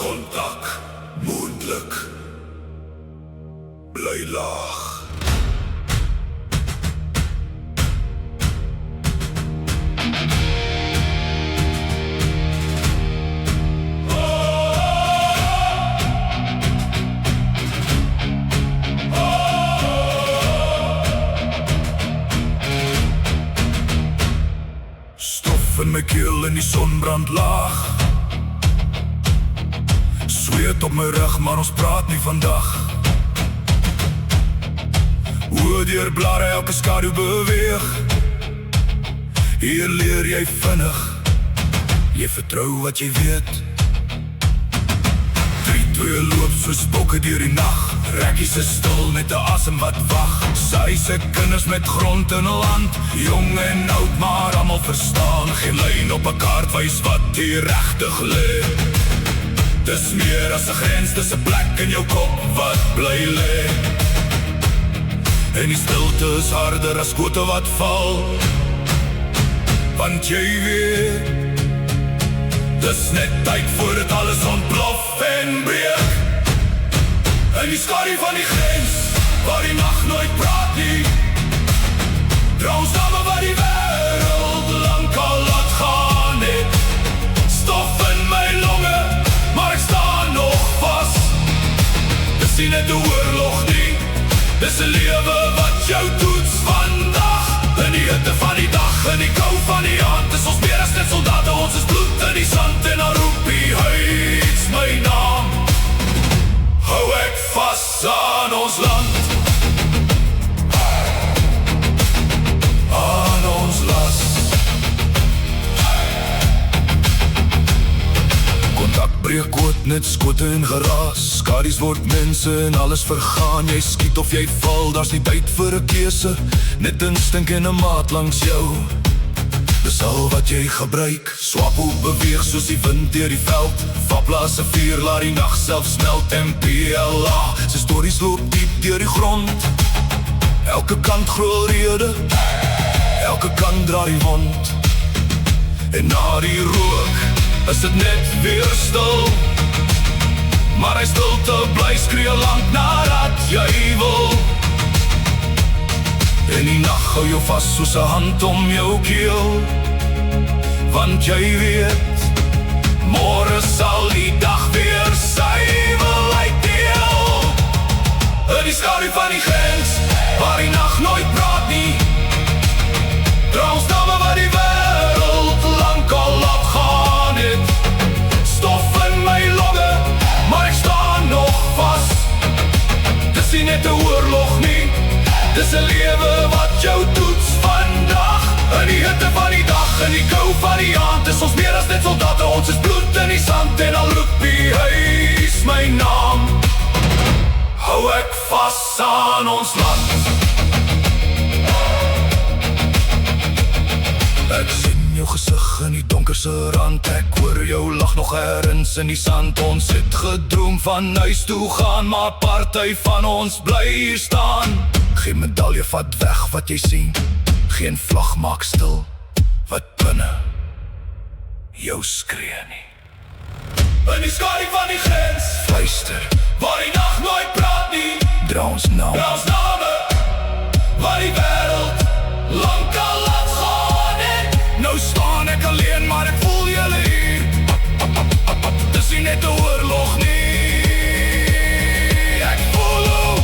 kontak, moontlik, bly laag. Stof in my keel en die son brand laag. Sweet op my rug, maar ons praat nie vandag. Hoe deur blare elke skadu beweeg. Hier leer jy vinnig, jy vertrou wat jy weet. 3-2 loop soos bokke deur die nag. Rekkies is stil met 'n asem wat wag. Sy se kinders met grond in hul hand, jong en oud maar almal verstaan. Geen lyn op 'n kaart wys wat hier regtig lê. Dis meer as 'n grens, dis 'n plek in jou kop wat bly lê. En die stilte is harder as skote wat val. Want jy weet, dis net tyd voor dit alles ontplof en breek. In die skadu van die grens, waar die nacht nooit praat nie. Dra ons name wat die wêreld lang al laat gaan het. Stof in my longe, maar ek staan nog vas. Dis nie net 'n oorlog nie, dis 'n lewe wat jou toets vandag. In die hitte van die dag, in die kou van die aand, is ons meer as net soldate, ons is bloed in die sand. En dan roep die huis my naam. Hou ek vas aan ons land, aan ons las. Kontak breek oot, net skote en geraas. Skadu's word mense en alles vergaan. Jy skiet of jy val, daar's nie tyd vir 'n keuse. Net instink en 'n maat langs jou. Dis al wat jy gebruik. Swapo beweeg soos die wind deur die veld. Vapplaas 'n vuur, laat die nag self smelt. MPLA, sy stories loop diep deur die grond. Elke kant gro rede, elke kant draai die wond. En na die rook is dit net weer stil. Maar hy stilte bly skree lank nadat jy wil. En die nacht hou jou vas soos 'n hand om jou keel. Want jy weet, môre sal die dag weer sy wil uitdeel. In die skadu van die grens, waar die nacht nooit praat nie. Dra ons name wat die wêreld lang al laat gaan het. Stof in my longe, maar ek staan nog vas. Dis nie net 'n oorlog nie, dis 'n lewe wat jou toets vandag. In die hitte van die dag, in die kou van die aand, is ons meer as net soldate, ons is bloed in die sand. En al roep die huis my naam. Hou ek vas aan ons land. Ek sien jou gesig in die donkerse rand. Ek hoor jou lag nog ergens in die sand. Ons het gedroom van huis toe gaan, maar party van ons bly hier staan. Geen medalje vat weg wat jy sien, geen vlag maak stil wat binne jou skree nie. In die skadu van die grens, fluister, waar die nacht nooit praat nie. Dra ons name, waar die wêreld lang al laat gaan het. Nou staan ek alleen, maar ek voel julle hier. Dis nie net 'n oorlog nie. Ek voel hoe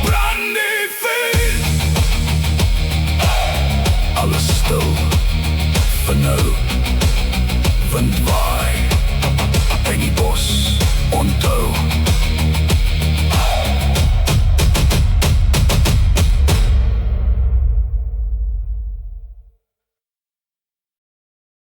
brand die vuur. Alles stil, vir nou. Wind waai in die bos.